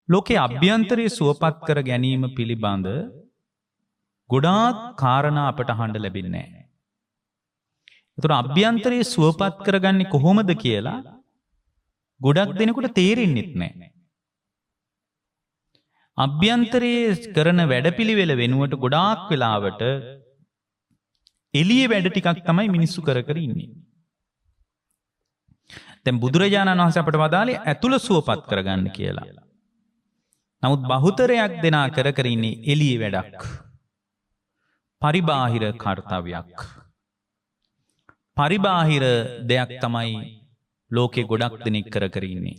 ලෝකේ අභ්‍යන්තරයේ සුවපත් කර ගැනීම පිළිබඳ ගොඩාක් කාරණා අපට අහන්න ලැබෙන්නේ නැහැ. ඒතර අභ්‍යන්තරයේ සුවපත් කරගන්නේ කොහොමද කියලා ගොඩක් දෙනෙකුට තේරෙන්නේ නැහැ. අභ්‍යන්තරයේ කරන වැඩපිළිවෙල වෙනුවට ගොඩාක් වෙලාවට එළියේ වැඩ ටිකක් තමයි මිනිස්සු කර කර ඉන්නේ. දැන් බුදුරජාණන් වහන්සේ අපට වදාළේ ඇතුළ සුවපත් කරගන්න කියලා. නමුත් බහුතරයක් දෙනා කර කර ඉන්නේ එළියේ වැඩක්. පරිබාහිර කාර්යයක්. පරිබාහිර දෙයක් තමයි ලෝකේ ගොඩක් දෙනෙක් කර කර ඉන්නේ.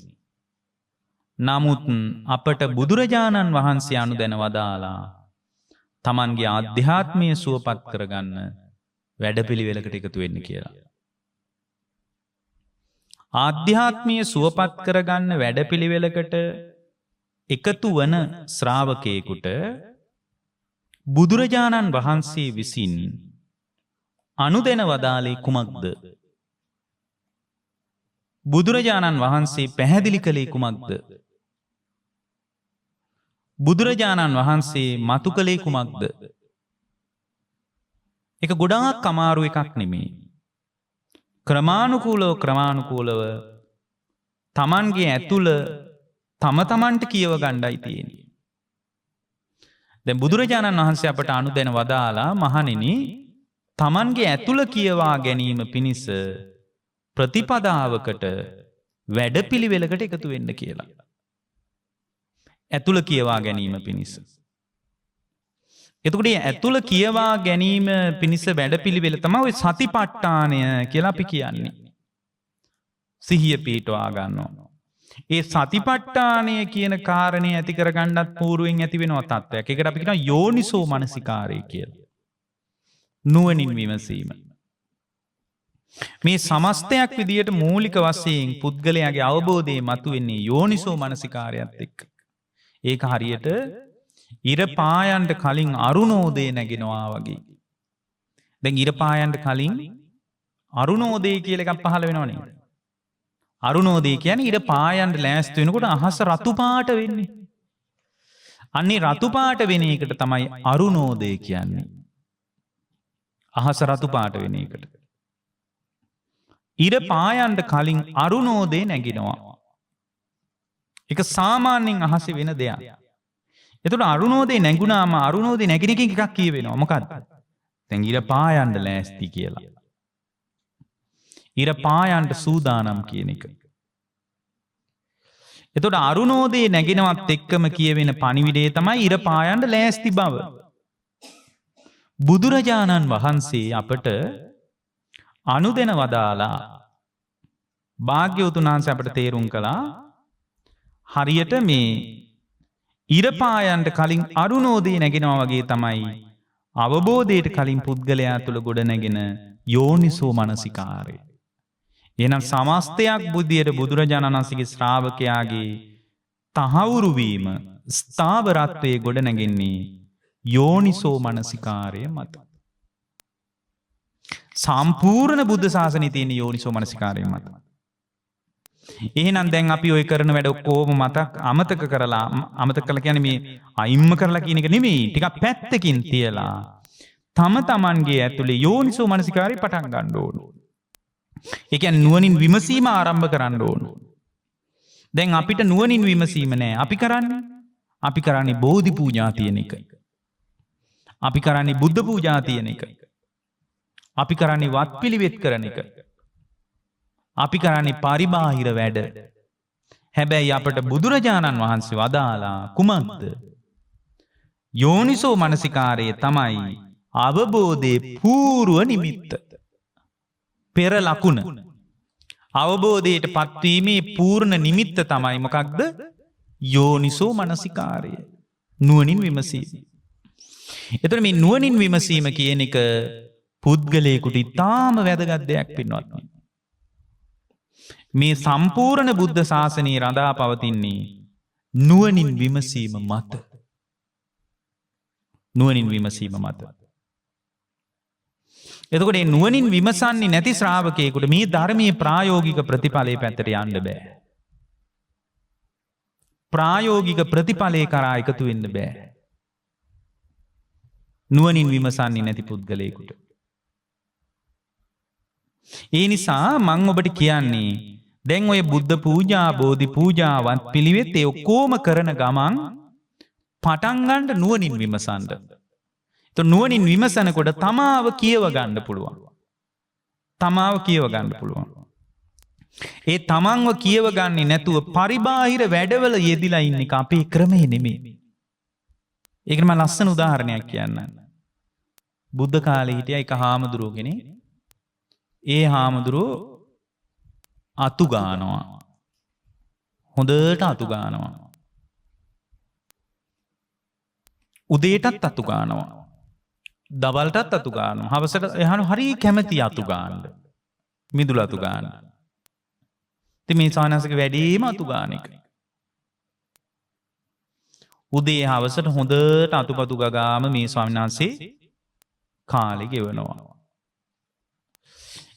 නමුත් අපට බුදුරජාණන් වහන්සේ අනුදැන වදාලා තමන්ගේ ආධ්‍යාත්මය සුවපත් කරගන්න වැඩපිළිවෙලකට එකතු වෙන්න කියලා. ආධ්‍යාත්මය සුවපත් කරගන්න වැඩපිළිවෙලකට එකතු වන ශ්‍රාවකයෙකුට බුදුරජාණන් වහන්සේ විසින් අනුදැන වදාළේ කුමක්ද? බුදුරජාණන් වහන්සේ පැහැදිලි කළේ කුමක්ද? බුදුරජාණන් වහන්සේ මතු කළේ කුමක්ද? ඒක ගොඩාක් අමාරු එකක් නෙමෙයි. ක්‍රමානුකූලව තමන්ගේ ඇතුළ තම තමන්ට කියව ගණ්ඩයි තියෙන්නේ. දැන් බුදුරජාණන් වහන්සේ අපට අනුදැන වදාලා මහණෙනි තමන්ගේ ඇතුළ කියවා ගැනීම පිණිස ප්‍රතිපදාවකට වැඩපිළිවෙලකට එකතු වෙන්න කියලා. ඇතුළ කියවා ගැනීම පිණිස. එතකොට ඇතුළ කියවා ගැනීම පිණිස වැඩපිළිවෙල තමයි ඔය සතිපට්ඨානය කියලා අපි කියන්නේ. සිහිය පිටවා ගන්නවා. ඒ සතිපට්ඨානය කියන කාරණේ ඇති කරගන්නත් పూర్වෙන් ඇති වෙනවා තත්ත්වයක්. ඒකට අපි කියනවා යෝනිසෝ මනසිකාරය කියලා. නුවණින් විමසීම. මේ සමස්තයක් විදියට මූලික වශයෙන් පුද්ගලයාගේ අවබෝධයේ මතුවෙන්නේ යෝනිසෝ මනසිකාරයත් එක්ක. ඒක හරියට ඉර පායන්ට කලින් අරුණෝදය නැගෙනවා වගේ. දැන් ඉර පායන්ට කලින් අරුණෝදය කියලා එකක් පහළ වෙනවනේ. අරුණෝදය කියන්නේ ඉර පායන්ට ලෑස්ති වෙනකොට අහස රතු පාට වෙන්නේ. අන්නේ රතු පාට වෙන එකට තමයි අරුණෝදය කියන්නේ. අහස රතු පාට වෙන එකට. ඉර පායන්ට කලින් අරුණෝදය නැගෙනවා. ඒක සාමාන්‍යයෙන් අහසේ වෙන දෙයක්. එතකොට අරුණෝදේ නැගුණාම අරුණෝදේ නැගින එකක් කියවෙනවා. මොකද්ද? දැන් ඉර පායන්න ලෑස්ති කියලා. ඉර පායන්න සූදානම් කියන එක. එතකොට අරුණෝදේ නැගිනවත් එක්කම කියවෙන පණිවිඩය තමයි ඉර පායන්න ලෑස්ති බව. බුදුරජාණන් වහන්සේ අපට අනුදැන වදාලා භාග්‍යවතුන් වහන්සේ අපට තේරුම් කළා හරියට මේ ඉරපායන්ට කලින් අරුණෝදය නැගෙනවා වගේ තමයි අවබෝධයට කලින් පුද්ගලයා තුළ ගොඩ නැගෙන යෝනිසෝ මනසිකාරය. එහෙනම් සමස්තයක් බුද්ධියට බුදුරජාණන් වහන්සේගේ ශ්‍රාවකයාගේ තහවුරු වීම ස්ථාවරත්වයේ ගොඩ නැගෙන්නේ යෝනිසෝ මනසිකාරය මත. සම්පූර්ණ බුද්ධ ශාසනයේ තියෙන යෝනිසෝ මනසිකාරය මත. එහෙනම් දැන් අපි ඔය කරන වැඩ ඔක්කොම අමතක කරලා කියන්නේ මේ අයිම්ම කරලා කියන එක නෙමෙයි. ටිකක් පැත්තකින් තියලා තම තමන්ගේ ඇතුලේ යෝනිසෝ මනසිකාරය පටන් ගන්න ඕන. ඒ කියන්නේ නුවණින් විමසීම ආරම්භ කරන්න ඕන. දැන් අපිට නුවණින් විමසීම නැහැ. අපි කරන්නේ බෝධි පූජා තියෙන එක. අපි කරන්නේ බුද්ධ පූජා තියෙන එක. අපි කරන්නේ වත්පිළිවෙත් කරන එක. අපි කරන්නේ පරිබාහිර වැඩ. හැබැයි අපට බුදුරජාණන් වහන්සේ වදාලා කුමක්ද? යෝනිසෝ මනසිකාරය තමයි අවබෝධයේ పూర్ව නිමිත්ත. පෙර ලකුණ. අවබෝධයට පත්වීමේ පූර්ණ නිමිත්ත තමයි මොකක්ද? යෝනිසෝ මනසිකාරය. නුවණින් විමසීම. එතකොට මේ නුවණින් විමසීම කියන එක පුද්ගලයෙකුට ඉතාම වැදගත් දෙයක් පින්වත්නි. මේ සම්පූර්ණ බුද්ධ ශාසනයේ රඳා පවතින්නේ නුවණින් විමසීම මත. නුවණින් විමසීම මත. එතකොට මේ නුවණින් විමසන්නේ නැති ශ්‍රාවකයෙකුට මේ ධර්මයේ ප්‍රායෝගික ප්‍රතිඵලයේ පැත්තට යන්න බෑ. ප්‍රායෝගික ප්‍රතිඵලේ කරා එකතු වෙන්න බෑ. නුවණින් විමසන්නේ නැති පුද්ගලයෙකුට. ඒ නිසා මම ඔබට කියන්නේ දැන් ඔය බුද්ධ පූජා, බෝධි පූජාවත් පිළිවෙත් ඒ ඔක්කොම කරන ගමන් පටන් ගන්න නුවණින් විමසන්න. તો නුවණින් විමසනකොට තමාව කියව ගන්න පුළුවන්. තමාව කියව ගන්න පුළුවන්. ඒ තමන්ව කියව ගන්නේ නැතුව පරිබාහිර වැඩවල යෙදිලා ඉන්න එක අපේ ක්‍රමය නෙමෙයි. ඒකට මම ලස්සන උදාහරණයක් කියන්නම්. බුද්ධ කාලේ හිටියා එක හාමුදුරුවෝ කෙනෙක්. ඒ හාමුදුරුවෝ අතු ගානවා. හොඳට අතු ගානවා. උදේටත් අතු ගානවා. දවල්ටත් අතු ගානවා. හවසට එහාන හරි කැමැති අතු ගාන්න. මිදුල අතු ගාන්න. ඉතින් මේ සානසක වැඩිම අතු ගාන එක. උදේ හවසට හොඳට අතුපතු ගගාම මේ ස්වාමීන් වහන්සේ කාලේ ගෙවනවා.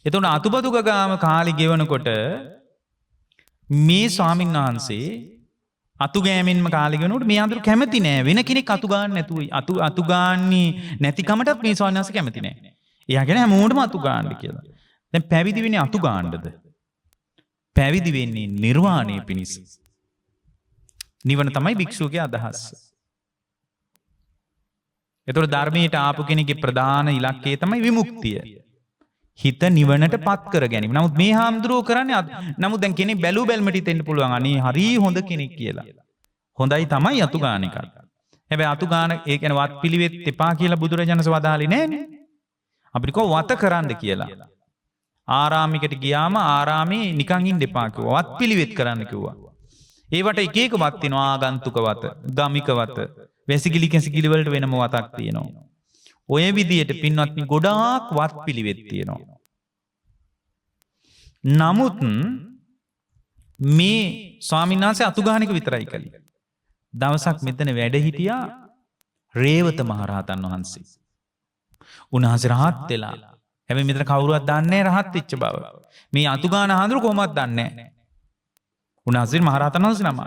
එතකොට අතුපතු ගගාම කාලේ ගෙවනකොට මේ ස්වාමීන් වහන්සේ අතු ගෑමෙන්ම කාලේ ගෙවනකොට මේ අඳුර කැමති නෑ වෙන කෙනෙක් අතු ගන්න නැතුව අතු ගාන්නේ නැතිකමටත් මේ ස්වාමීන් වහන්සේ කැමති නෑ. එයා කියන හැමෝටම අතු ගන්න කියලා. දැන් පැවිදි වෙන්නේ අතු ගන්නද? පැවිදි වෙන්නේ නිර්වාණය පිණිස. නිවන තමයි භික්ෂුවගේ අදහස. එතකොට ධර්මයට ආපු කෙනෙක්ගේ ප්‍රධාන ඉලක්කය තමයි විමුක්තිය. හිත නිවනට පත් කර ගැනීම. නමුත් මේ හාමුදුරුවෝ කරන්නේ නමුත් දැන් කෙනෙක් බැලු බැලමට හිතෙන්න පුළුවන් අනේ හරි හොඳ කෙනෙක් කියලා. හොඳයි තමයි අතු ගාන එක. හැබැයි අතු ගාන ඒ කියන්නේ වත් පිළිවෙත් එපා කියලා බුදුරජාණන් වහන්සේ වදාළේ නෑනේ. අපිට කෝ වත කරන්න කියලා. ආරාමිකට ගියාම ආරාමේ නිකන් ඉන්න එපා කිව්වා. වත් පිළිවෙත් කරන්න කිව්වා. ඒවට එක එක වත් තියෙනවා. ආගන්තුක වත, ගමික වත, වැසිකිලි කැසිකිලි වලට වෙනම වතක් තියෙනවා. ඔය විදියට පින්වත්නි ගොඩාක් වත් පිළිවෙත් තියෙනවා. නමුත් මේ ස්වාමීන් වහන්සේ අතු ගාන එක විතරයි කළේ. දවසක් මෙතන වැඩ හිටියා රේවත මහරහතන් වහන්සේ. උන්වහන්සේ රහත් වෙලා. හැබැයි මෙතන කවුරුවත් දන්නේ නැහැ රහත් වෙච්ච බව. මේ අතු ගාන හඳුරු කොහොමවත් දන්නේ නැහැ. උන්වහන්සේ මහරහතන් වහන්සේ නම.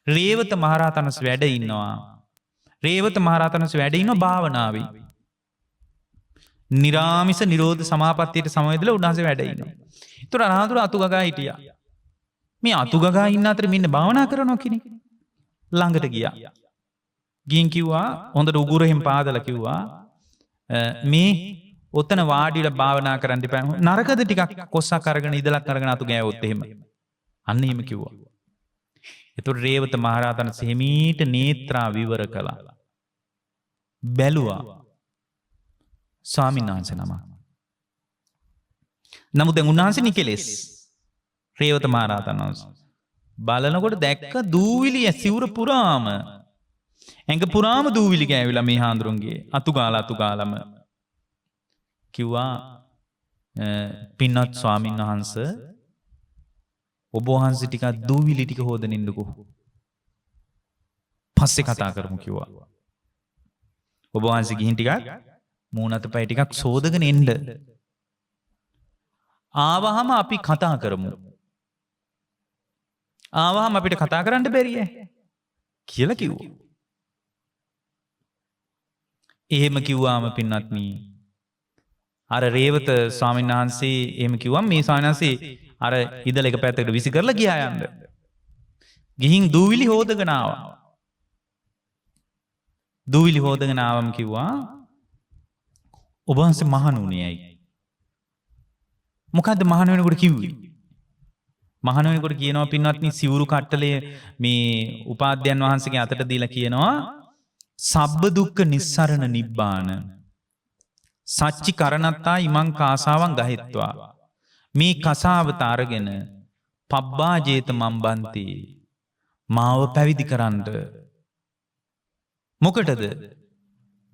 රේවත මහරහතන් වහන්සේ වැඩ ඉන්නවා. රේවත මහරහතන් වහන්සේ වැඩ ඉන්නවා භාවනාවේ. නිරාමිස නිරෝධ සමාපත්තියට සමවැදලා උන්වහන්සේ වැඩ ඉන්නවා. ඒතර අනහතුරු අතු ගගා හිටියා. මේ අතු ගගා ඉන්න අතර මෙන්න භාවනා කරනවා කෙනෙක් ළඟට ගියා. ගිහින් කිව්වා හොඳට උගුරෙන් පාදලා කිව්වා මේ ඔතන වාඩිලා භාවනා කරන්න එපා. නරකද ටිකක් කොස්සක් අරගෙන ඉදලක් අරගෙන අතු ගෑවොත් එහෙම. අන්න එහෙම කිව්වා. ඒතර රේවත මහරහතන් සෙමීට නේත්‍රා විවර කළා. බැලුවා ස්වාමීන් වහන්සේ නම. නමුත් දැන් උන්වහන්සේ නිකලෙස්. රේවත මහරහතන් වහන්සේ බලනකොට දැක්ක දූවිලි ඇසිවුර පුරාම ඇඟ පුරාම දූවිලි ගෑවිලා මේ හාඳුරුන්ගේ අතු ගාලම කිව්වා පින්වත් ස්වාමීන් වහන්සේ ඔබ වහන්සේ ටිකක් දූවිලි ටික හොදගෙන ඉන්නකෝ. පස්සේ කතා කරමු කිව්වා. ඔබ වහන්සේ ගිහින් ටිකක් මූණත පය ටිකක් සෝදගෙන එන්න. ආවහම අපි කතා කරමු. ආවහම අපිට කතා කරන්න බැරිය කියලා කිව්වා. එහෙම කිව්වාම පින්වත්නි අර රේවත ස්වාමීන් වහන්සේ එහෙම කිව්වම මේ ස්වාමීන් වහන්සේ අර ඉදල එක පැත්තකට විසි කරලා ගියා යන්න. ගිහින් දූවිලි හොදගෙන ආවා. දූවිලි හොදගෙන ආවම කිව්වා ඔබ වහන්සේ මහණුනේ ඇයි? මොකද්ද මහණ වෙනකොට කිව්වේ? මහණ වෙනකොට කියනවා පින්වත්නි සිවුරු කට්ටලේ මේ උපාධ්‍යයන් වහන්සේගේ අතට දීලා කියනවා සබ්බ දුක්ඛ නිස්සරණ නිබ්බාන සච්චි කරණත්තා ඉමං කාසාවන් ගහෙත්වා මේ කසාවත අරගෙන පබ්බාජේත මම්බන්ති මාව පැවිදි කරන්න. මොකටද?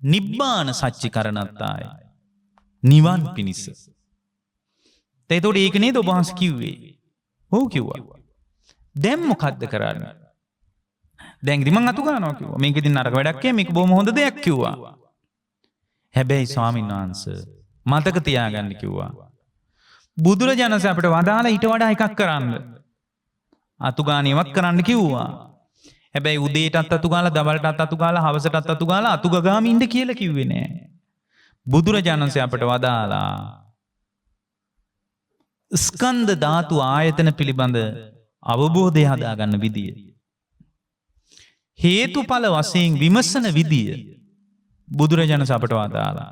නිබ්බාන සච්චි කරණත්තාය නිවන් පිණිස. එතකොට ඒක නේද ඔබ වහන්සේ කිව්වේ? ඔව් කිව්වා. දැන් මොකද්ද කරන්නේ? දැන් ඉතින් මං අතු ගන්නවා කිව්වා. මේක ඉතින් නරක වැඩක් මේක බොහොම හොඳ දෙයක් කිව්වා. හැබැයි ස්වාමීන් වහන්සේ මතක තියාගන්න කිව්වා. බුදුරජාණන් අපිට වදාලා ඊට වඩා එකක් කරන්න. අතු ගාන ඉවත් කරන්න කිව්වා. හැබැයි උදේටත් අතු ගාලා දවල්ටත් අතු ගාලා හවසටත් අතු ගාලා අතු ගාම ඉන්න කියලා කිව්වේ නෑ. බුදුරජාණන් වහන්සේ අපට වදාලා ස්කන්ධ ධාතු ආයතන පිළිබඳ අවබෝධය හදාගන්න විදිය. හේතුඵල වශයෙන් විමසන විදිය බුදුරජාණන් අපට වදාලා.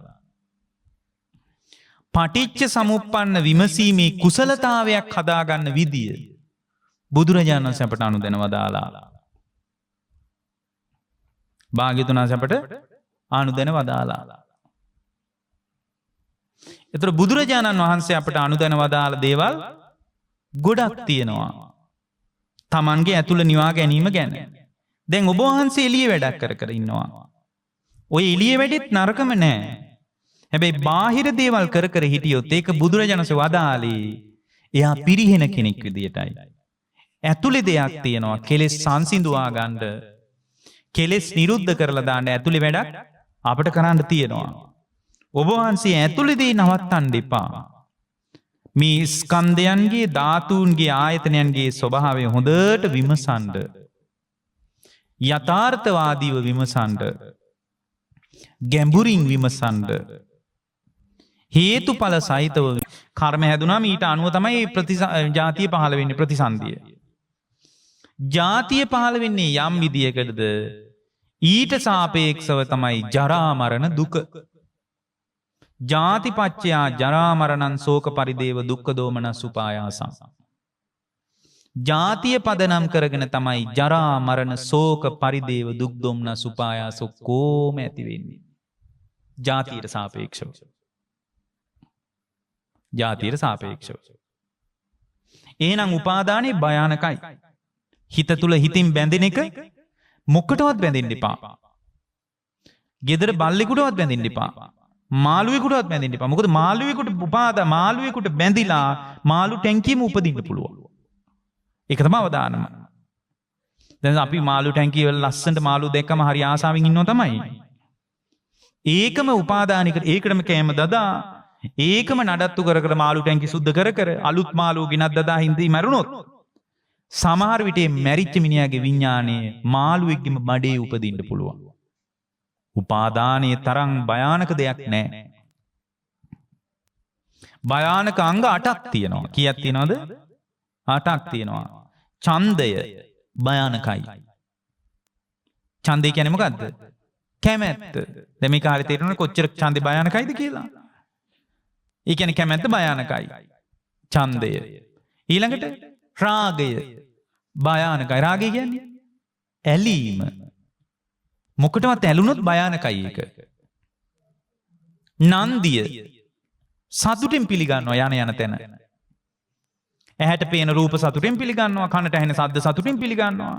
පටිච්ච සමුප්පන්න විමසීමේ කුසලතාවයක් හදාගන්න විදිය බුදුරජාණන් වහන්සේ අපට අනුදැන වදාලා. භාග්‍යවතුන් වහන්සේ අපට අනුදැන වදාලා. ඒතර බුදුරජාණන් වහන්සේ අපට අනුදැන වදාළ දේවල් ගොඩක් තියෙනවා. Tamange ඇතුළ නිවා ගැනීම ගැන. දැන් ඔබ වහන්සේ එළිය වැඩක් කර කර ඉන්නවා. ඔය එළිය වැඩෙත් නරකම නෑ. හැබැයි බාහිර දේවල් කර කර හිටියොත් ඒක බුදුරජාණන් වහන්සේ වදාළේ එයා පිරිහෙන කෙනෙක් විදියටයි. ඇතුළේ දෙයක් තියෙනවා. කෙලෙස් සංසිඳුවා ගන්න, කෙලෙස් නිරුද්ධ කරලා දාන්න ඇතුළේ වැඩක් අපිට කරන්න තියෙනවා. ඔබ වහන්සේ ඇතුළේදී නවත්තන්න එපා. මේ ස්කන්ධයන්ගේ ධාතුන්ගේ ආයතනයන්ගේ ස්වභාවය හොඳට විමසන්න. යථාර්ථවාදීව විමසන්න. ගැඹුරින් විමසන්න. හේතුඵල සහිතව කර්ම හැදුනාම ඊට අනුව තමයි ජාතිය පහළ වෙන්නේ, ප්‍රතිසන්දිය. ජාතිය පහළ වෙන්නේ යම් විදියකටද ඊට සාපේක්ෂව තමයි ජරා මරණ දුක. ජාතිපච්චයා ජරා මරණං ශෝක පරිදේව දුක්ඛ දෝමනස් උපායාසං. ජාතිය පදනම් කරගෙන තමයි ජරා මරණ ශෝක පරිදේව දුක් දෝමනස් උපායාස කොම ඇති වෙන්නේ. ජාතියට සාපේක්ෂව. ජාතියට සාපේක්ෂව. එහෙනම් උපාදානේ භයානකයි. හිත තුල හිතින් බැඳෙන එක මොකටවත් බැඳෙන්න එපා. ගෙදර බල්ලෙකුටවත් බැඳෙන්න එපා. මාළුවෙකුටවත් බැඳෙන්න එපා. මොකද මාළුවෙකුට බැඳිලා මාළු ටැංකියම උපදින්න පුළුවන්. ඒක තමයි අවදානම. දැන් අපි මාළු ටැංකිය වල ලස්සනට මාළු දැක්කම හරි ආසාවෙන් ඉන්නව තමයි. ඒකම උපාදානිකට ඒකටම කැම දදා ඒකම නඩත්තු කර කර මාළු ටැංකි සුද්ධ කර කර අලුත් මාළු ගෙනත් දදා හින්දි මැරුණොත් සමහර විට මැරිච්ච මිනිහාගේ විඥානයේ මාළුවෙක්ගෙම බඩේ උපදින්න පුළුවන්. උපාදානයේ තරම් භයානක දෙයක් නැහැ. භයානක අංග 8ක් තියෙනවා. කීයක් තියෙනවද? 8ක් තියෙනවා. ඡන්දය භයානකයි. ඡන්දය කියන්නේ මොකද්ද? කැමැත්ත. දැන් මේ කාලේ තේරෙනවනේ කොච්චර ඡන්දේ භයානකයිද කියලා. ඒ කියන්නේ කැමැත්ත භයානකයි. ඡන්දය. ඊළඟට රාගය භයානකයි. රාගය කියන්නේ ඇලීම. මොකටවත් ඇලුනොත් භයානකයි ඒක. නන්දිය සතුටින් පිළිගන්නවා යන යන තැන. ඇහැට පේන රූප සතුටින් පිළිගන්නවා, කනට ඇහෙන ශබ්ද සතුටින් පිළිගන්නවා.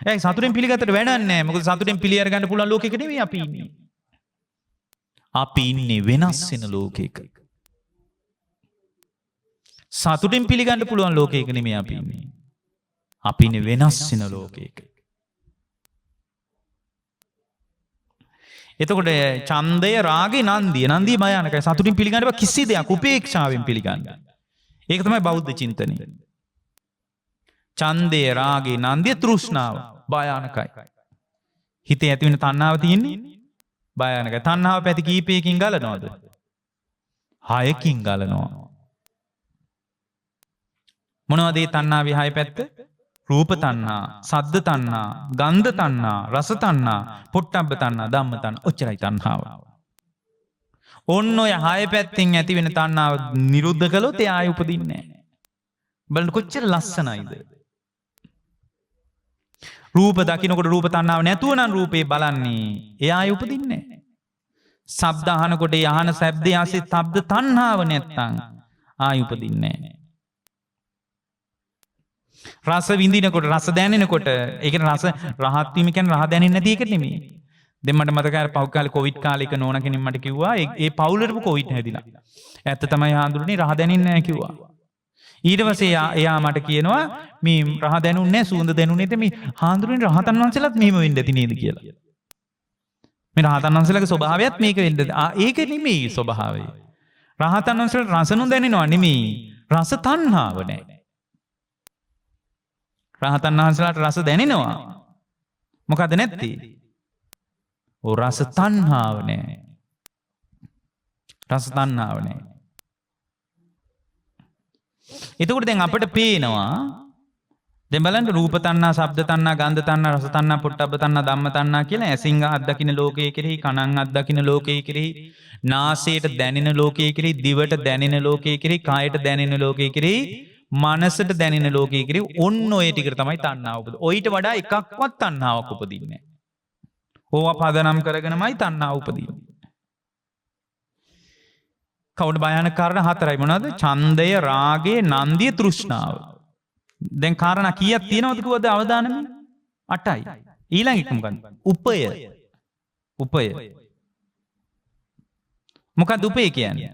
ඒ සතුටින් පිළිගත්තට වැඩක් නැහැ. මොකද සතුටින් පිළි අරගන්න පුළුවන් ලෝකෙක නෙවෙයි අපි ඉන්නේ. අපි ඉන්නේ වෙනස් වෙන ලෝකයක. සතුටින් පිළිගන්න පුළුවන් ලෝකයක නෙමෙයි අපි ඉන්නේ. අපි ඉන්නේ වෙනස් වෙන ලෝකයක. එතකොට ඡන්දය රාගේ නන්දිය භයානකයි. සතුටින් පිළිගන්න බෑ කිසි දෙයක්, උපේක්ෂාවෙන් පිළිගන්න. ඒක තමයි බෞද්ධ චින්තනය. ඡන්දය රාගේ නන්දිය තෘෂ්ණාව භයානකයි. හිතේ ඇති වෙන තණ්හාව තියෙන්නේ භයානකයි. තණ්හාව පැති කීපයකින් ගලනවද? 6කින් ගලනවා. මොනවද මේ තණ්හාවේ 6 පැත්ත? රූප තණ්හා, සද්ද තණ්හා, ගන්ධ තණ්හා, රස තණ්හා, පොට්ටබ්බ තණ්හා, ධම්ම තණ්හා. ඔච්චරයි තණ්හාව. ඔන්න ඔය 6 පැත්තෙන් ඇති වෙන තණ්හාව නිරුද්ධ කළොත් එයා ආයෙ උපදින්නේ නැහැ. බලන්න කොච්චර ලස්සනයිද? රූප දකින්නකොට රූප තණ්හාව නැතුව නම් රූපේ බලන්නේ එයා ආයෙ උපදින්නේ නැහැ. ශබ්ද අහනකොට ඒ අහන ශබ්දයේ ආසේ ශබ්ද තණ්හාව නැත්තම් ආයෙ උපදින්නේ නැහැ. රස විඳිනකොට රස දැනෙනකොට ඒ කියන්නේ රහත් වීම කියන්නේ රහ දැනෙන්නේ නැති එක නෙමෙයි. දැන් මට මතකයි පව් කාලේ කොවිඩ් කාලේක නෝන කෙනෙක් මට කිව්වා ඒ පවුලටම කොවිඩ් හැදිලා. ඇත්ත තමයි හාඳුරුනේ රහ දැනෙන්නේ නැහැ කිව්වා. ඊට පස්සේ එයා මට කියනවා මේ රහ දැනුන්නේ නැහැ සුවඳ දැනුනේ නැති මේ හාඳුරුනේ රහතන් වහන්සේලාත් මෙහෙම වෙන්න ඇති නේද කියලා. මේ රහතන් වහන්සේලාගේ ස්වභාවයත් මේක වෙන්නද? ඒක නෙමෙයි ස්වභාවය. රහතන් වහන්සේලාට රස නොදැනෙනවා නෙමෙයි. රස තණ්හාව නැහැ. රහතන් වහන්සේලාට රස දැනෙනවා. මොකද නැත්තේ? ඕ රස තණ්හාව නෑ. රස තණ්හාව නෑ. එතකොට දැන් අපිට පේනවා දැන් බලන්න රූප තණ්හා, ශබ්ද තණ්හා, ගන්ධ තණ්හා, රස තණ්හා, පොට්ටබ්බ තණ්හා, ධම්ම තණ්හා කියලා ඇසින් අත්දකින්න ලෝකයේ කෙරෙහි, කනන් අත්දකින්න ලෝකයේ කෙරෙහි, නාසයට දැනෙන ලෝකයේ කෙරෙහි, දිවට දැනෙන ලෝකයේ කෙරෙහි, කායට දැනෙන ලෝකයේ කෙරෙහි, මනසට දැනෙන ලෝකයේ කෙරෙහි ඔන්න ඔය ටිකට තමයි තණ්හාව උපදින්නේ. ඔයිට වඩා එකක්වත් තණ්හාවක් උපදින්නේ නැහැ. ඕවා පදනම් කරගෙනමයි තණ්හාව උපදින්නේ. කවුද භයානක කාරණා හතරයි මොනවද? ඡන්දය, රාගය, නන්දිය, තෘෂ්ණාව. දැන් කාරණා කීයක් තියෙනවද කිව්වද අවදානමේ? 8යි. ඊළඟ එක මොකක්ද? උපය. උපය. මොකක්ද උපය කියන්නේ?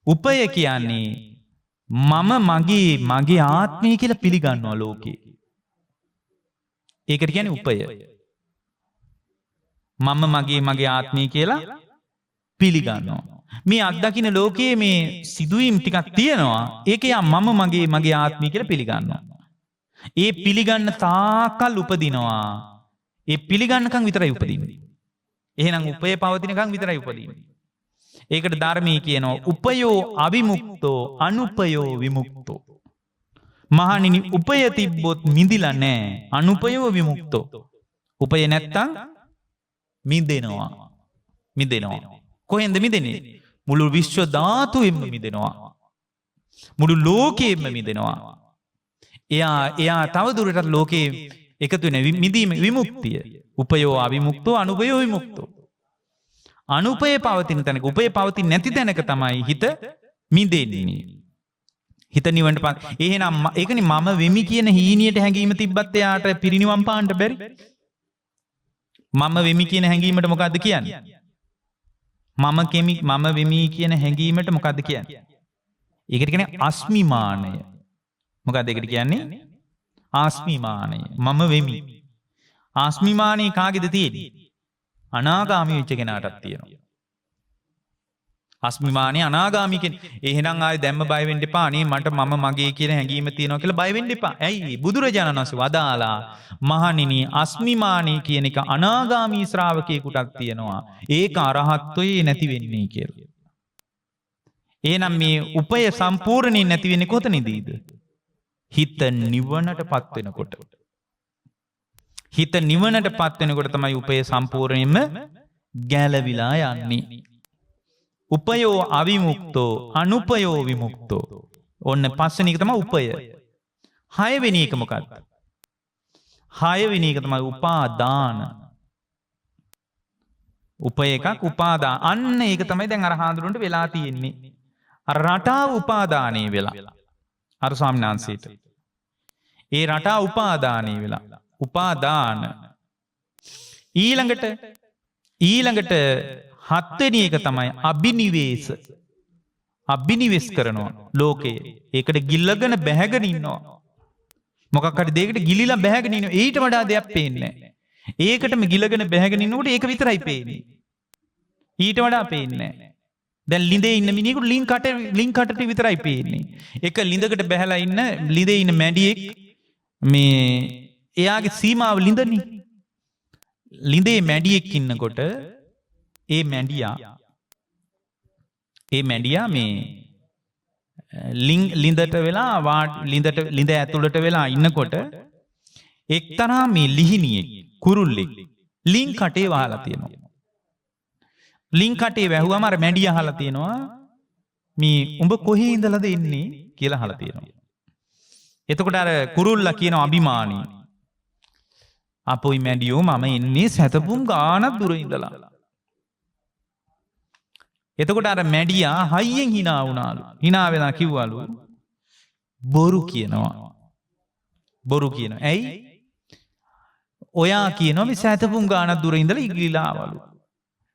උපය කියන්නේ මම මගේ ආත්මය කියලා පිළිගන්නවා ලෝකේ. ඒකට කියන්නේ උපය. මම මගේ ආත්මය කියලා පිළිගන්නවා. මේ අත්දකින්න ලෝකයේ මේ සිදුවීම් ටිකක් තියෙනවා. ඒක යා මම මගේ ආත්මය කියලා පිළිගන්නවා. ඒ පිළිගන්න තාකල් උපදිනවා. ඒ පිළිගන්නකම් විතරයි උපදින්නේ. එහෙනම් උපය පවතිනකම් විතරයි උපදින්නේ. ඒකට ධර්මයේ කියනවා උපයෝ අවිමුක්තෝ අනුපයෝ විමුක්තෝ. මහණෙනි උපය තිබ්බොත් මිදිලා නැහැ. අනුපයෝ විමුක්තෝ. උපය නැත්තම් මිදෙනවා. කොහෙන්ද මිදෙන්නේ? මුළු විශ්ව ධාතුවෙම මිදෙනවා. මුළු ලෝකෙම මිදෙනවා. එයා තව දුරටත් ලෝකේ එකතු වෙන මිදීම විමුක්තිය. උපයෝ අවිමුක්තෝ අනුපයෝ විමුක්තෝ. අනුපය පවතින තැනක උපය පවතින නැති තැනක තමයි හිත මිදෙන්නේ. හිත නිවන්ට පත්. එහෙනම් ඒකනේ මම වෙමි කියන හීනියට හැඟීම තිබ්බත් එයාට පිරිනිවන් පාන්න බැරි. මම වෙමි කියන හැඟීමට මොකද්ද කියන්නේ? මම වෙමි කියන හැඟීමට මොකද්ද කියන්නේ? ඒකට කියන්නේ අස්මිමානය. මොකද්ද ඒකට කියන්නේ? ආස්මිමානය. මම වෙමි. ආස්මිමානය කාගේද තියෙන්නේ? අනාගාමී වෙච්ච කෙනාටත් තියෙනවා. අස්මිමානය අනාගාමී කෙනෙක්. එහෙනම් ආයේ දැම්ම බය වෙන්න එපා. අනේ මට මම මගේ කියන හැඟීම තියෙනවා කියලා බය වෙන්න එපා. ඇයි? බුදුරජාණන් වහන්සේ වදාලා මහණෙනි අස්මිමානී කියන එක අනාගාමී ශ්‍රාවකයෙකුටත් තියෙනවා. ඒක අරහත්ත්වයේ නැති වෙන්නේ කියලා. එහෙනම් මේ උපය සම්පූර්ණයෙන් නැති වෙන්නේ කොතනදීද? හිත නිවනටපත් වෙනකොට. හිත නිවනටපත් වෙනකොට තමයි උපය සම්පූර්ණයෙන්ම ගැලවිලා යන්නේ. උපයෝ අවිමුක්තෝ අනුපයෝ විමුක්තෝ. ඔන්න පස්වෙනි එක තමයි උපය. හයවෙනි එක මොකක්ද? හයවෙනි එක තමයි උපාදාන. උපය එකක් උපාදාන. අන්න ඒක තමයි දැන් අර හාඳුනට වෙලා තියෙන්නේ. අර රටාව උපාදානයේ වෙලා. අර ස්වාමීන් වහන්සේට. ඒ රටාව උපාදානයේ වෙලා. උපාදාන. ඊළඟට හත්වෙනි එක තමයි අබිනිවේෂ. අබිනිවෙස් කරනවා ලෝකයේ. ඒකට ගිල්ලගෙන බැහැගෙන ඉන්නවා. මොකක් හරි දෙයකට ගිලිලා බැහැගෙන ඉන්නවා. ඊට වඩා දෙයක් පේන්නේ නැහැ. ඒකටම ගිලගෙන බැහැගෙන ඉන්නකොට ඒක විතරයි පේන්නේ. ඊට වඩා පේන්නේ නැහැ. දැන් ලිඳේ ඉන්න මිනිහෙකුට ලින් කටට විතරයි පේන්නේ. එක ලිඳකට බැහැලා ඉන්න ලිඳේ ඉන්න මැඩියෙක් මේ එයාගේ සීමාව ලිඳනේ. ලිඳේ මැඩියෙක් ඉන්නකොට ඒ මැඩියා මේ ලිඳට වෙලා ලිඳ ඇතුළට වෙලා ඉන්නකොට එක්තරා මේ ලිහිණියෙක් කුරුල්ලෙක් ලින් කටේ වහලා තියෙනවා. ලින් කටේ වැහුවම අර මැඩිය අහලා තියෙනවා මේ උඹ කොහේ ඉඳලාද එන්නේ කියලා අහලා තියෙනවා. එතකොට අර කුරුල්ලා කියනවා අභිමානී. අපොයි මැඩියෝ මම එන්නේ සැතපුම් ගානක් දුර ඉඳලා. එතකොට අර මැඩියා හයියෙන් hina වුණාලු. hina වෙලා කිව්වලු බොරු කියනවා. ඇයි? ඔයා කියනවා මේ සැතපුම් ගානක් දුර ඉඳලා ඉගිලිලා ආවලු.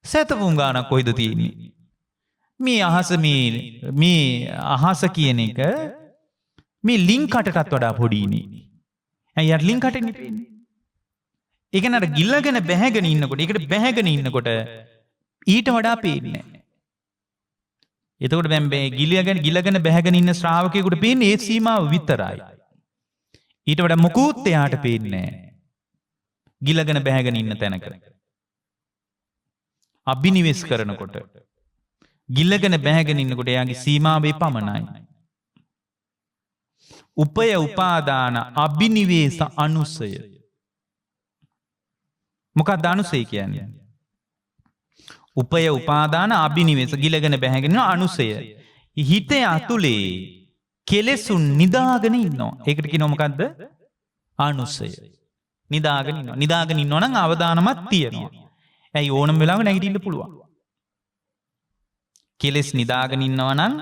සැතපුම් ගානක් කොයිද තියෙන්නේ? මේ අහස කියන එක මේ ලින් කටටත් වඩා පොඩිනේ. ඇයි යාට ලින් කටෙන්නේ පේන්නේ? ඒක නර ගිල්ලගෙන බැහැගෙන ඉන්නකොට ඒකට බැහැගෙන ඉන්නකොට ඊට වඩා පේන්නේ නැහැ. එතකොට දැන් මේ ගිලගෙන බැහැගෙන ඉන්න ශ්‍රාවකයෙකුට පේන්නේ ඒ සීමාව විතරයි. ඊට වඩා මුකුත් එයාට පේන්නේ නැහැ. ගිලගෙන බැහැගෙන ඉන්න තැනක. අභිනිවෙස් කරනකොට ගිලගෙන බැහැගෙන ඉන්නකොට එයාගේ සීමාවේ පමණයි. උපය උපාදාන අභිනිවේෂ අනුසය. මොකක්ද අනුසය කියන්නේ? උපය උපාදාන අභිනිවේෂ ගිලගෙන බැහැගෙන අනුසය. හිතේ අතුලේ කෙලෙසුන් නිදාගෙන ඉන්නවා. ඒකට කියනවා මොකද්ද? අනුසය. නිදාගෙන ඉන්නවා. නිදාගෙන ඉන්නවා නම් අවදානමක් තියෙනවා. ඇයි ඕනම වෙලාවක නැගිටින්න පුළුවන්. කෙලෙස් නිදාගෙන ඉන්නවා නම්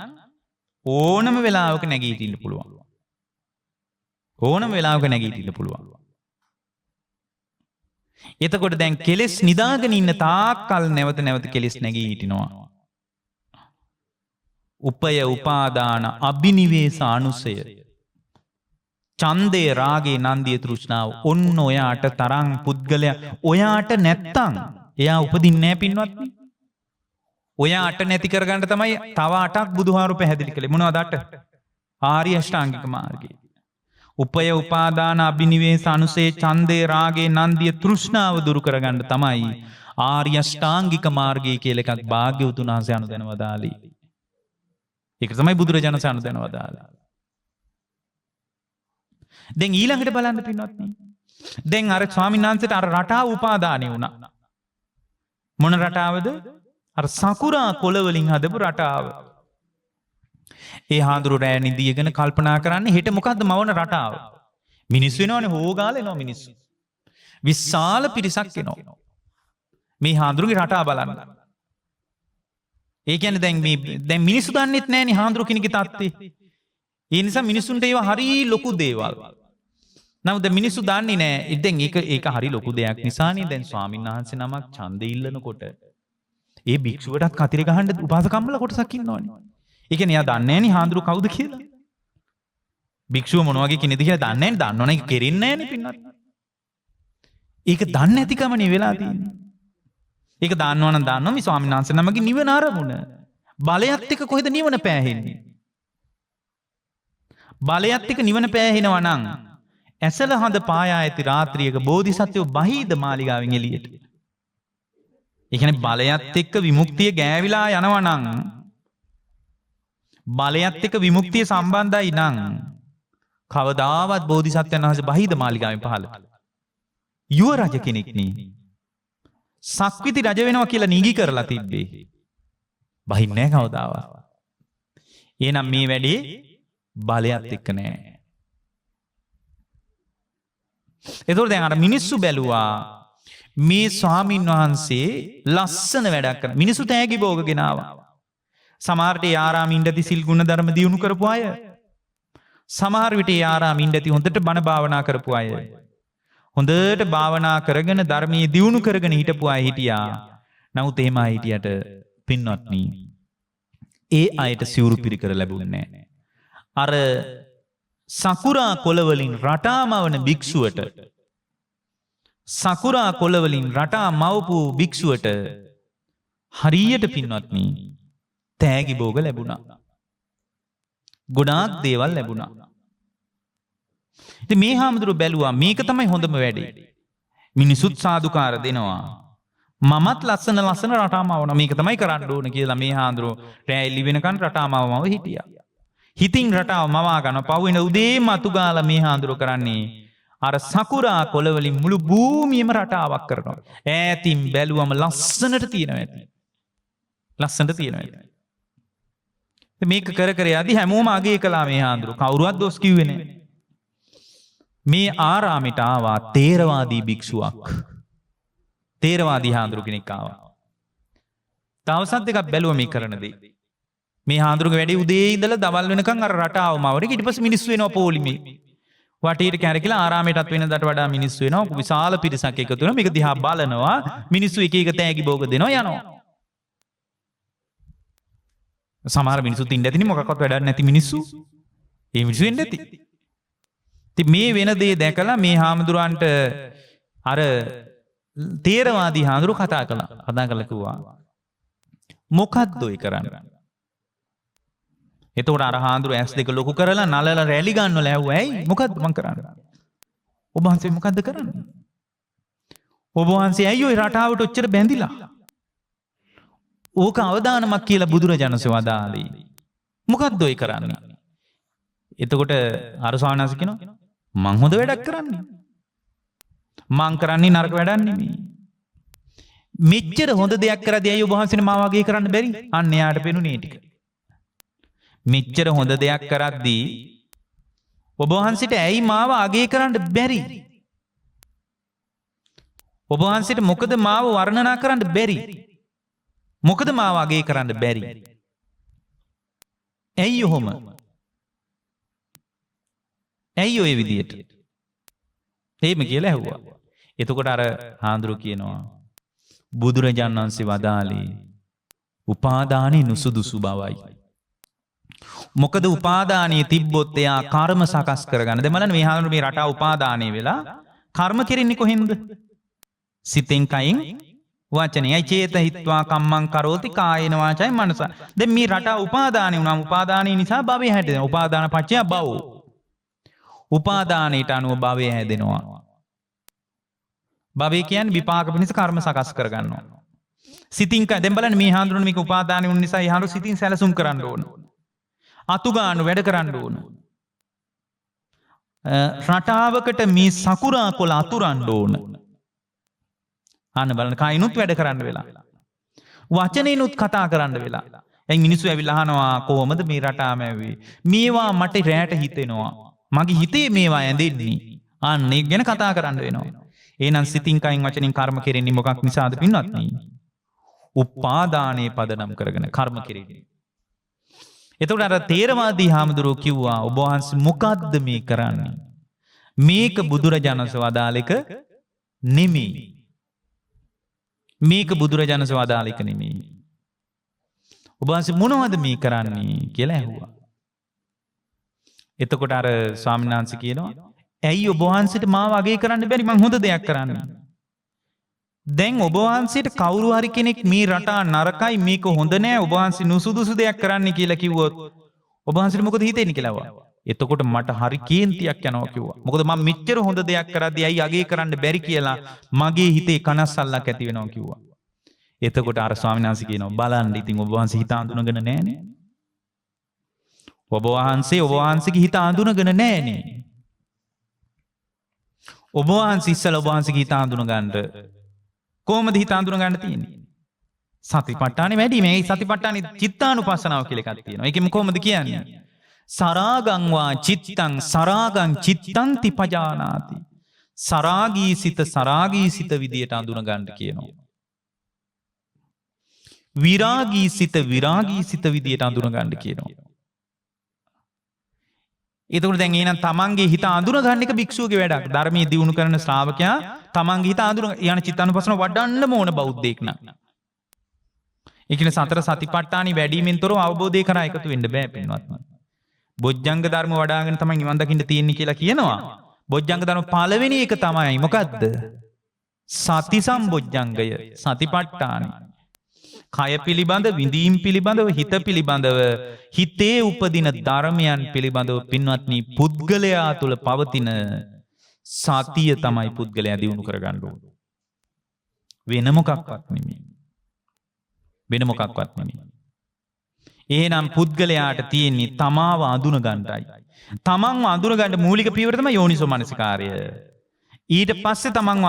ඕනම වෙලාවක නැගිටින්න පුළුවන්. ඕනම වෙලාවක නැගිටින්න පුළුවන්. එතකොට දැන් කෙලෙස් නිදාගෙන ඉන්න තාක්කල් නැවත නැවත කෙලෙස් නැගී හිටිනවා. උපය උපාදාන අභිනිවේෂ අනුසය. ඡන්දේ රාගේ නන්දිය තෘෂ්ණාව ඔන්න ඔයාට තරම් පුද්ගලයා ඔයාට නැත්තම් එයා උපදින්නේ නැහැ පින්වත්නි. ඔයාට නැති කරගන්න තමයි තව 8ක් බුදුහාරු පැහැදිලි කළේ. මොනවද 8? ආර්ය අෂ්ටාංගික මාර්ගය. උපය උපාදාන අභිනිවේෂ අනුසේ ඡන්දේ රාගේ නන්දිය තෘෂ්ණාව දුරු කරගන්න තමයි ආර්ය අෂ්ටාංගික මාර්ගය කියලා එකක් භාග්‍යවතුන් වහන්සේ අනුදැන වදාළේ. ඒක තමයි බුදුරජාණන් වහන්සේ අනුදැන වදාළේ. දැන් ඊළඟට බලන්න පින්වත්නි. දැන් අර ස්වාමීන් වහන්සේට අර රටාව උපාදානෙ වුණා. මොන රටාවද? අර සකුරා කොළ වලින් හදපු රටාව. ඒ හාඳුරු රෑ නිදියගෙන කල්පනා කරන්නේ හෙට මොකද්ද මවන රටාව? මිනිස්සු එනවනේ හොෝගාල එනවා මිනිස්සු. විශාල පිරිසක් එනවා. මේ හාඳුරුගේ රටාව බලන්න. ඒ කියන්නේ දැන් මිනිස්සු දන්නෙත් නැහැනේ හාඳුරු කෙනෙක්ගේ තත්ත්වය. ඒ නිසා මිනිස්සුන්ට ඒවා හරි ලොකු දේවල්. නමුත් මිනිස්සු දන්නේ නැහැ. දැන් ඒක හරි ලොකු දෙයක් නිසානේ දැන් ස්වාමීන් වහන්සේ නමක් ඡන්දෙ ඉල්ලනකොට ඒ භික්ෂුවටත් කතිරේ ගහන්න උපාසකම්මල කොටසක් ඉන්නවනේ. ඒ කියන්නේ එයා දන්නේ නැහනේ හාඳුරු කවුද කියලා. භික්ෂුව මොන වගේ කෙනෙක්ද කියලා දන්නේ නැහැ. දන්නවනේ ඒක කෙරෙන්නේ නැහනේ පින්නත්. ඒක දන්නේ නැතිකමනේ වෙලා තියෙන්නේ. ඒක දන්නවනම් දන්නවා මේ ස්වාමීන් වහන්සේ නමගේ නිවන අරමුණ. බලයත් එක්ක කොහෙද නිවන පෑහෙන්නේ? බලයත් එක්ක නිවන පෑහෙනවා නම් ඇසල හඳ පායා ඇති රාත්‍රියක බෝධිසත්වෝ බහීද මාලිගාවෙන් එළියට. ඒ කියන්නේ බලයත් එක්ක විමුක්තිය ගෑවිලා යනවා නම් බලයත් එක්ක විමුක්තිය සම්බන්ධයි නම් කවදාවත් බෝධිසත්වයන් වහන්සේ බහීද මාලිගාවෙන් පහළ. යුව රජ කෙනෙක් නේ. සක්විති රජ වෙනවා කියලා නීගි කරලා තිබ්බේ. බහින්නේ නැහැ කවදාවත්. එහෙනම් මේ වැඩේ බලයත් එක්ක නෑ. එතකොට දැන් අර මිනිස්සු බැලුවා මේ ස්වාමින් වහන්සේ ලස්සන වැඩක් කරන. මිනිස්සු තෑගි භෝග ගෙනාවා. සමහරට ඒ ආරාමේ ඉඳි සිල් ගුණ ධර්ම දියුණු කරපු අය. සමහර විට ඒ ආරාමේ ඉඳි හොඳට බණ භාවනා කරපු අය. හොඳට භාවනා කරගෙන ධර්මයේ දියුණු කරගෙන හිටපු අය හිටියා. නමුත් එහෙම අය හිටියට පින්වත්නි ඒ අයට සිවුරු පිරිකර ලැබුණේ නැහැ. අර සකුරා කොළවලින් රටාමවන භික්ෂුවට සකුරා කොළවලින් රටා මවපු භික්ෂුවට හරියට පින්වත්නි තෑගි භෝග ලැබුණා. ගොඩාක් දේවල් ලැබුණා. ඉතින් මේ හාමුදුරුවෝ බැලුවා මේක තමයි හොඳම වැඩේ. මිනිසුත් සාදුකාර දෙනවා. මමත් ලස්සන රටාමවන මේක තමයි කරන්න ඕන කියලා මේ හාමුදුරුවෝ රැය එළි වෙනකන් රටාමවමව හිටියා. හිතින් රටාව මවා ගන්න පහුවෙන උදේම අතු ගාලා මේ හාඳුර කරන්නේ අර සකුරා කොළවලින් මුළු භූමියම රටාවක් කරනවා. ඈතින් බැලුවම ලස්සනට තියෙනවා ඇති. ලස්සනට තියෙනවා ඇති. මේක කර කර යදී හැමෝම අගේ කළා මේ හාඳුර. කවුරුවත් දොස් කිව්වේ නැහැ. මේ ආරාමයට ආවා තේරවාදී භික්ෂුවක්. තේරවාදී හාඳුර කෙනෙක් ආවා. දවස් දෙකක් බැලුවා මේ කරන දේ. මේ හාඳුරුගේ වැඩි උදේ ඉඳලා දවල් වෙනකන් අර රටාව මවරේ ඊට පස්සේ මිනිස්සු වෙනවා පොලිමේ. වටේට කැරකිලා ආරාමයටත් වෙනදාට වඩා මිනිස්සු වෙනවා. විශාල පිරිසක් එකතු වෙනවා. මේක දිහා බලනවා. මිනිස්සු එක එක තෑගි භෝග දෙනවා යනවා. සමහර මිනිස්සුත් ඉන්න ඇතිනේ මොකක්වත් වැඩක් නැති මිනිස්සු. ඒ මිනිස්සු ඉන්න ඇති. ඉතින් මේ වෙන දේ දැකලා මේ හාමුදුරන්ට අර තේරවාදී හාමුදුරු කතා කළා. කතා කරලා කිව්වා මොකද්ද ඔය කරන්නේ? එතකොට අර හාඳුරු ඇස් දෙක ලොකු කරලා නලල රැලි ගන්නවල ඇහුවා ඇයි මොකද්ද මං කරන්නේ? ඔබ වහන්සේ මොකද්ද කරන්නේ? ඔබ වහන්සේ ඇයි ওই රටාවට ඔච්චර බැඳිලා? ඕක අවදානමක් කියලා බුදුරජාණන්සේ වදාළේ. මොකද්ද ඔය කරන්නේ? එතකොට අර ස්වාමීන් වහන්සේ කියනවා මං හොඳ වැඩක් කරන්නේ. මං කරන්නේ නරක වැඩක් නෙමෙයි. මෙච්චර හොඳ දෙයක් කරද්දී ඇයි ඔබ වහන්සේට මාව වගේ කරන්න බැරි? අන්න එයාට පෙනුනේ ටික. මෙච්චර හොඳ දෙයක් කරද්දී ඔබ වහන්සේට ඇයි මාව අගේ කරන්න බැරි? ඔබ වහන්සේට මොකද මාව වර්ණනා කරන්න බැරි? මොකද මාව අගේ කරන්න බැරි? ඇයි ඔහොම? ඇයි ඔය විදියට? එහෙම කියලා ඇහුවා. එතකොට අර හාමුදුරුවෝ කියනවා බුදුරජාණන් වහන්සේ වදාළේ උපාදානයේ නුසුදුසු බවයි. මොකද උපාදානයේ තිබ්බොත් එයා කර්ම සකස් කරගන්න. දැන් බලන්න මේ හාමුදුරුවෝ මේ රටා උපාදානයේ වෙලා කර්ම කෙරෙන්නේ කොහෙන්ද? සිතෙන් කයින් වචනයයි චේත හිත්වා කම්මං කරෝති කායේන වාචාය මනස. දැන් මේ රටා උපාදානය වුණාම උපාදානයේ නිසා භවය හැදෙනවා. උපාදාන පත්‍ය භව. උපාදානයට අනුව භවය හැදෙනවා. භවය කියන්නේ විපාක පිණිස කර්ම සකස් කරගන්නවා. සිතින් දැන් බලන්න මේ හාමුදුරනේ මේක උපාදානය වුණ නිසා ඒ හාමුදුර සිතින් සැලසුම් කරන්න ඕන. අතු ගන්න වැඩ කරන්න ඕන. රටාවකට මේ සකුරා කොළ අතුරන්න ඕන. අන්න බලන්න කයිනුත් වැඩ කරන්න වෙලා. වචනේනුත් කතා කරන්න වෙලා. එයි මිනිස්සු ඇවිල්ලා අහනවා කොහොමද මේ රටාම ඇව්වේ? මේවා මට රැට හිතෙනවා. මගේ හිතේ මේවා ඇඳෙන්නේ. අන්න ඒක ගැන කතා කරන්න වෙනවා. එහෙනම් සිතින් කයින් වචනින් කර්ම කෙරෙන්නේ මොකක් නිසාද පින්වත්නි? උපාදානයේ පදනම් කරගෙන කර්ම කෙරෙන්නේ. එතකොට අර තේරවාදී හාමුදුරුවෝ කිව්වා ඔබ වහන්සේ මොකද්ද මේ කරන්නේ? මේක බුදුරජාණන් වදාළ එක නෙමෙයි. මේක බුදුරජාණන් වදාළ එක නෙමෙයි. ඔබ වහන්සේ මොනවද මේ කරන්නේ කියලා ඇහුවා. එතකොට අර ස්වාමීන් වහන්සේ කියනවා ඇයි ඔබ වහන්සේට මාව අගේ කරන්න බැරි? මං හොඳ දෙයක් කරන්නේ. දැන් ඔබ වහන්සේට කවුරු හරි කෙනෙක් මේ රටා නරකයි මේක හොඳ නෑ ඔබ වහන්සේ නුසුදුසු දෙයක් කරන්න කියලා කිව්වොත් ඔබ වහන්සේට මොකද හිතෙන්නේ කියලා ඇහුවා. එතකොට මට හරි කේන්තියක් යනවා කිව්වා. මොකද මම මෙච්චර හොඳ දෙයක් කරද්දී ඇයි අගේ කරන්න බැරි කියලා මගේ හිතේ කනස්සල්ලක් ඇති වෙනවා කිව්වා. එතකොට අර ස්වාමීන් වහන්සේ කියනවා බලන්න ඉතින් ඔබ වහන්සේ හිත අඳුනගෙන නෑනේ. ඔබ වහන්සේගේ හිත අඳුනගෙන නෑනේ. ඔබ වහන්සේ ඉස්සලා ඔබ වහන්සේගේ හිත අඳුන ගන්න කොහොමද හිත අඳුන ගන්න තියෙන්නේ? සතිපට්ඨානෙ වැඩි. මේ සතිපට්ඨානෙ චිත්තානුපස්සනාව කියලා එකක් තියෙනවා. ඒකෙම කොහොමද කියන්නේ? සරාගං වා චිත්තං සරාගං චිත්තං තිපජානාති. සරාගී සිත විදියට අඳුන ගන්න කියනවා. විරාගී සිත විදියට අඳුන ගන්න කියනවා. එතකොට දැන් එහෙනම් තමන්ගේ හිත අඳුන ගන්න එක භික්ෂුවගේ වැඩක්. ධර්මයේ දියුණු කරන ශ්‍රාවකයා තමන්ගේ හිත අඳුන යන චිත්තානුපස්සන වඩන්න ඕන බෞද්ධයෙක් නම්. ඒ කියන්නේ සතර සතිපට්ඨානි වැඩිමින් තොරව අවබෝධය කරා එකතු වෙන්න බෑ පින්වත්නි. බොජ්ජංග ධර්ම වඩාගෙන තමයි නිවන් දකින්න තියෙන්නේ කියලා කියනවා. බොජ්ජංග ධර්ම පළවෙනි එක තමයි මොකද්ද? සති සම්බොජ්ජංගය සතිපට්ඨානි. කය පිළිබඳ විඳීම් පිළිබඳව හිත පිළිබඳව හිතේ උපදින ධර්මයන් පිළිබඳව පින්වත්නි පුද්ගලයා තුළ පවතින සතිය තමයි පුද්ගලයා දියුණු කරගන්න ඕන. වෙන මොකක්වත් නෙමෙයි. වෙන මොකක්වත් නෙමෙයි. එහෙනම් පුද්ගලයාට තියෙන්නේ තමාව අඳුන ගන්නයි. තමන්ව අඳුන ගන්න මූලික පියවර තමයි යෝනිසෝ මනසිකාරය. ඊට පස්සේ තමන්ව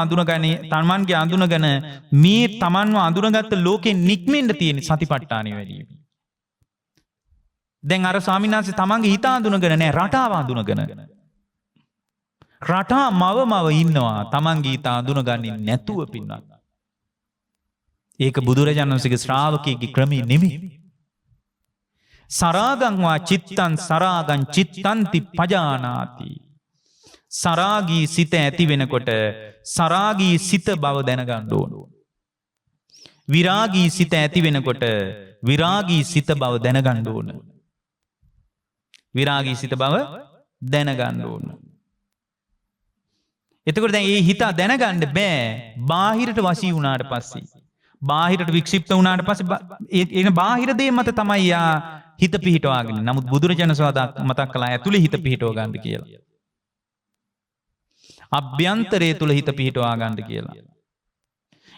තමන්ගේ අඳුනගෙන මේ තමන්ව අඳුනගත්ත ලෝකෙන් නික්මෙන්න තියෙන සතිපට්ඨානෙ වැඩි. දැන් අර ස්වාමීන් වහන්සේ තමන්ගේ හිත අඳුනගෙන නෑ රටාව අඳුනගෙන. රටා මව ඉන්නවා තමන්ගේ හිත අඳුනගන්නේ නැතුව පින්නත්. ඒක බුදුරජාණන් වහන්සේගේ ශ්‍රාවකයෙක්ගේ ක්‍රමය නෙමෙයි. සරාගං වා චිත්තං සරාගං චිත්තන්ති පජානාති. සරාගී සිත ඇති වෙනකොට සරාගී සිත බව දැනගන්න ඕන. විරාගී සිත ඇති වෙනකොට විරාගී සිත බව දැනගන්න ඕන. විරාගී සිත බව දැනගන්න ඕන. එතකොට දැන් මේ හිත දැනගන්න බෑ බාහිරට වශී වුණාට පස්සේ. බාහිරට වික්ෂිප්ත වුණාට පස්සේ ඒ බාහිර දේ මත තමයි යා හිත පිහිටවාගෙන. නමුත් බුදුරජාණන් වහන්සේ මතක් කළා ඇතුලේ හිත පිහිටව ගන්න කියලා. අභ්‍යන්තරයේ තුල හිත පිහිටවා ගන්න කියලා.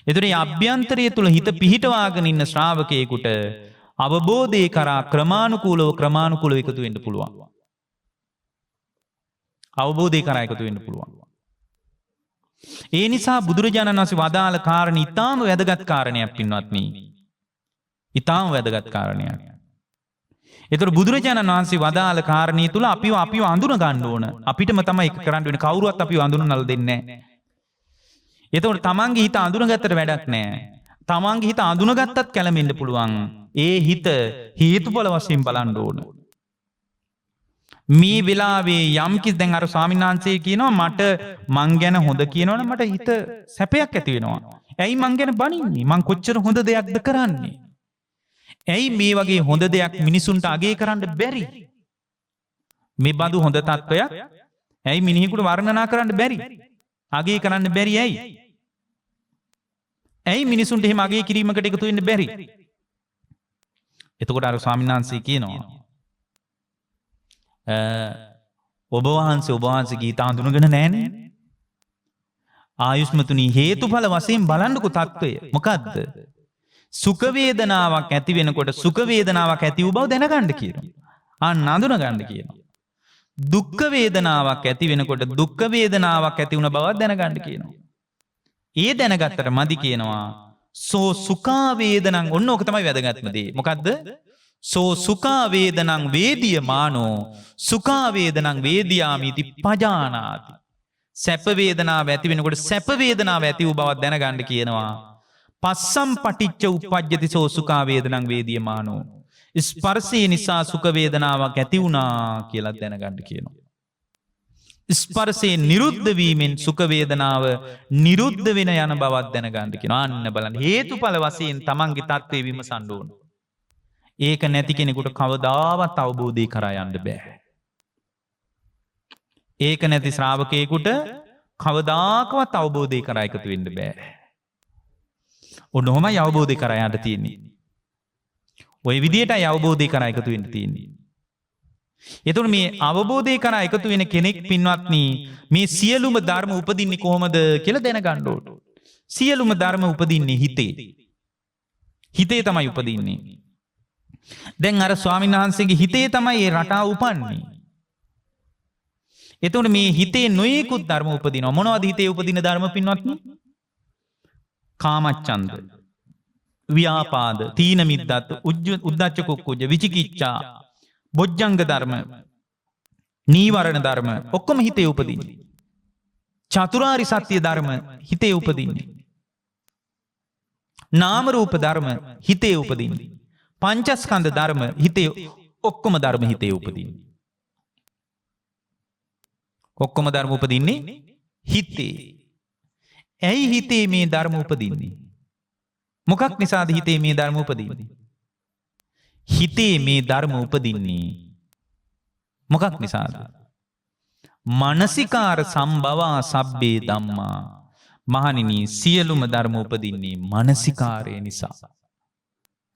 එතකොට මේ අභ්‍යන්තරයේ තුල හිත පිහිටවාගෙන ඉන්න ශ්‍රාවකයෙකුට අවබෝධය කරා ක්‍රමානුකූලව එකතු වෙන්න පුළුවන්. අවබෝධය කරා එකතු වෙන්න පුළුවන්. ඒ නිසා බුදුරජාණන් වහන්සේ වදාළ කාරණේ ඊටාම වැදගත් කාරණයක් පින්වත්නි. ඊටාම වැදගත් කාරණයක්. ඒතර බුදුරජාණන් වහන්සේ වදාළ කාරණේ තුල අපිව අඳුන ගන්න ඕන. අපිටම තමයි ඒක කරන්න වෙන්නේ. කවුරුවත් අපිව අඳුනනල් දෙන්නේ නැහැ. ඒතකොට තමන්ගේ හිත අඳුනගත්තට වැඩක් නැහැ. තමන්ගේ හිත අඳුනගත්තත් කැළඹෙන්න පුළුවන්. ඒ හිත හේතුඵල වශයෙන් බලන්න ඕන. මේ වෙලාවේ යම්කිසි දැන් අර ස්වාමීන් වහන්සේ කියනවා මට මං ගැන හොඳ කියනවනම් මට හිත සැපයක් ඇති වෙනවා. ඇයි මං ගැන බනින්නේ? මං කොච්චර හොඳ දෙයක්ද කරන්නේ? ඇයි මේ වගේ හොඳ දෙයක් මිනිසුන්ට අගය කරන්න බැරි? මේ බඳු හොඳ තත්වයක් ඇයි මිනිහෙකුට වර්ණනා කරන්න බැරි? අගය කරන්න බැරි ඇයි? ඇයි මිනිසුන්ට එහෙම අගය කිරීමකට එකතු වෙන්න බැරි? එතකොට අර ස්වාමීන් වහන්සේ කියනවා ඔබ වහන්සේ ගීත හඳුනගෙන නැහනේ. ආයුෂ්මතුනි හේතුඵල වශයෙන් බලන්නකෝ తত্ত্বය. මොකද්ද? සුඛ වේදනාවක් ඇති වෙනකොට සුඛ වේදනාවක් ඇති වූ බව දැනගන්න කියනවා. අඳුන ගන්න කියනවා. දුක්ඛ වේදනාවක් ඇති වෙනකොට දුක්ඛ වේදනාවක් ඇති වුණ බව දැනගන්න කියනවා. ඒ දැනගත්තට මදි කියනවා. සෝ සුඛා වේදනං ඔන්න ඕක තමයි වැදගත්ම දේ. මොකද්ද? සෝ සුඛා වේදනං වේදියමානෝ සුඛා වේදනං වේදියාමිති පජානාති. සැප වේදනාව ඇති වෙනකොට සැප වේදනාව ඇති වූ බව දැනගන්න කියනවා. පස්සම් පටිච්ච උප්පජ්ජති සෝ සුඛා වේදනං වේදියමානෝ. ස්පර්ශය නිසා සුඛ වේදනාවක් ඇති වුණා කියලා දැනගන්න කියනවා. ස්පර්ශයෙන් නිරුද්ධ වීමෙන් සුඛ වේදනාව නිරුද්ධ වෙන යන බවක් දැනගන්න කියනවා. අන්න බලන්න හේතුඵල වශයෙන් තමන්ගේ தත්ත්වය විමසන්න ඕන. ඒක නැති කෙනෙකුට කවදාවත් අවබෝධය කරා යන්න බෑ. ඒක නැති ශ්‍රාවකයෙකුට කවදාකවත් අවබෝධය කරා එකතු වෙන්න බෑ. ඔන්නෝමයි අවබෝධය කරා යන්න තියෙන්නේ. ওই විදියටයි අවබෝධය කරා එකතු වෙන්න තියෙන්නේ. එතකොට මේ අවබෝධය කරා එකතු වෙන කෙනෙක් පින්වත්නි මේ සියලුම ධර්ම උපදින්නේ කොහොමද කියලා දැනගන්න ඕන. සියලුම ධර්ම උපදින්නේ හිතේ. හිතේ තමයි උපදින්නේ. දැන් අර ස්වාමීන් වහන්සේගේ හිතේ තමයි මේ රටාව උපන්නේ. එතකොට මේ හිතේ නොයෙකුත් ධර්ම උපදිනවා. මොනවද හිතේ උපදින ධර්ම පින්වත්නි? කාමච්ඡන්ද, ව්‍යාපාද, තීන මිද්දත්, උද්ධච්ච කුක්කුජ, විචිකිච්ඡා, බොජ්ජංග ධර්ම, නීවරණ ධර්ම ඔක්කොම හිතේ උපදින්නේ. චතුරාරි සත්‍ය ධර්ම හිතේ උපදින්නේ. නාම රූප ධර්ම හිතේ උපදින්නේ. පංචස්කන්ධ ධර්ම හිතේ ඔක්කොම ධර්ම හිතේ උපදින්නේ. ඔක්කොම ධර්ම උපදින්නේ හිතේ. ඇයි හිතේ මේ ධර්ම උපදින්නේ? මොකක් නිසාද හිතේ මේ ධර්ම උපදින්නේ? හිතේ මේ ධර්ම උපදින්නේ මොකක් නිසාද? මානසිකාර සම්භවා සබ්බේ ධම්මා. මහණෙනි සියලුම ධර්ම උපදින්නේ මානසිකාරය නිසා.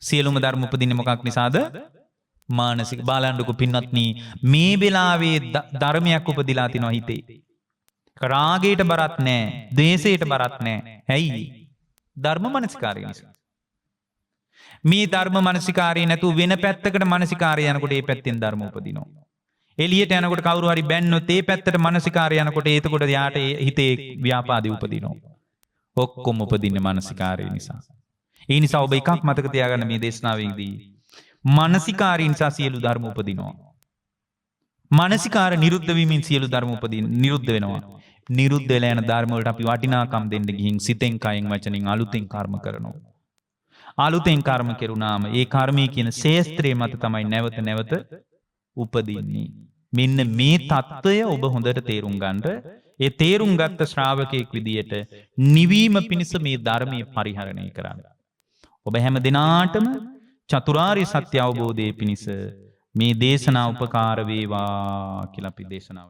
සියලුම ධර්ම උපදින්නේ මොකක් නිසාද? මානසික. බලන්නකො පින්වත්නි මේ වෙලාවේ ධර්මයක් උපදිලා තිනවා හිතේ. රාගයට බරත් නැහැ, ද්වේෂයට බරත් නැහැ. ඇයි? ධර්ම මානසිකාරය නිසා. මේ ධර්ම මානසිකාරය නැතුව වෙන පැත්තකට මානසිකාරය යනකොට ඒ පැත්තෙන් ධර්ම උපදිනවා. එළියට යනකොට කවුරු හරි බැන්නොත් ඒ පැත්තට මානසිකාරය යනකොට ඒතකොට යාට හිතේ ව්‍යාපාදේ උපදිනවා. ඔක්කොම උපදින්නේ මානසිකාරය නිසා. ඒ නිසා ඔබ එකක් මතක තියාගන්න මේ දේශනාවේදී මානසිකාරය නිසා සියලු ධර්ම උපදිනවා. මානසිකාර නිරුද්ධ වීමෙන් සියලු ධර්ම නිරුද්ධ වෙනවා. නිරුද්ධ වෙලා යන ධර්ම වලට අපි වටිනාකම් දෙන්න ගිහින් සිතෙන් කයෙන් වචනෙන් අලුතෙන් කර්ම කරනවා. අලුතෙන් කර්ම කෙරුණාම ඒ කර්මයේ කියන ශේස්ත්‍රයේ මත තමයි නැවත නැවත උපදින්නේ. මෙන්න මේ தত্ত্বය ඔබ හොඳට තේරුම් ගන්න. ඒ තේරුම් ගත්ත ශ්‍රාවකයෙක් විදියට නිවීම පිණිස මේ ධර්මයේ පරිහරණය කරන්න. ඔබ හැම දිනාටම චතුරාර්ය සත්‍ය අවබෝධයේ පිණිස මේ දේශනා උපකාර වේවා කියලා අපි දේශනාව